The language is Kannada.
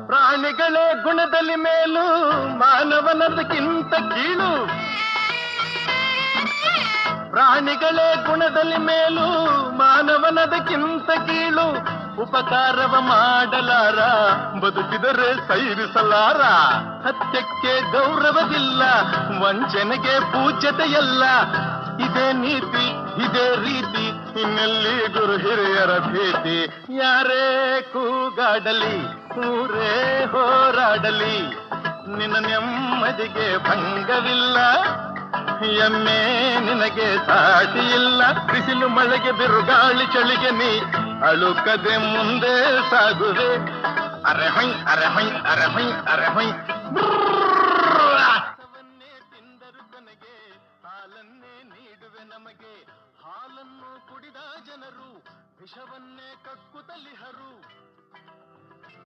ಪ್ರಾಣಿಗಳೇ ಗುಣದಲ್ಲಿ ಮೇಲು ಮಾನವನದಕ್ಕಿಂತ ಕೀಳು. ಪ್ರಾಣಿಗಳೇ ಗುಣದಲ್ಲಿ ಮೇಲು ಮಾನವನದಕ್ಕಿಂತ ಕೀಳು. ಉಪಕಾರವ ಮಾಡಲಾರ ಬದುಕಿದರೆ ಸೈರಿಸಲಾರ. ಸತ್ಯಕ್ಕೆ ಗೌರವವಿಲ್ಲ, ವಂಚನೆಗೆ ಪೂಜ್ಯತೆಯಲ್ಲ. ಇದೇ ನೀತಿ ಇದೇ ರೀತಿ, ಇನ್ನೆಲ್ಲಿ ಗುರು ಹಿರಿಯರ ಭೇಟಿ. ಯಾರೇ ಕೂಗಾಡಲಿ ಊರೇ ಹೋರಾಡಲಿ, ನಿನ್ನ ನೆಮ್ಮದಿಗೆ ಭಂಗವಿಲ್ಲ. ಎಮ್ಮೆ ನಿನಗೆ ಸಾಟಿ ಇಲ್ಲ. ಬಿಸಿಲು ಮಳೆಗೆ ಬಿರುಗಾಳಿ ಚಳಿಗೆ ನೀ ಅಳುಕದೆ ಮುಂದೆ ಸಾಗುವೆ. ಅರೆ ಹೊಯ್ ಅರೆ ಹೊಯ್ ಅರೆ ಹೊಯ್ ಅರೆ ಹೊಯ್. ತಿಂದರು ಕೊನೆಗೆ ಹಾಲನ್ನೇ ನೀಡುವೆ ನಮಗೆ. ಹಾಲನ್ನು ಕುಡಿದ ಜನರು ವಿಷವನ್ನೇ ಕಕ್ಕುತ್ತಲಿಹರು.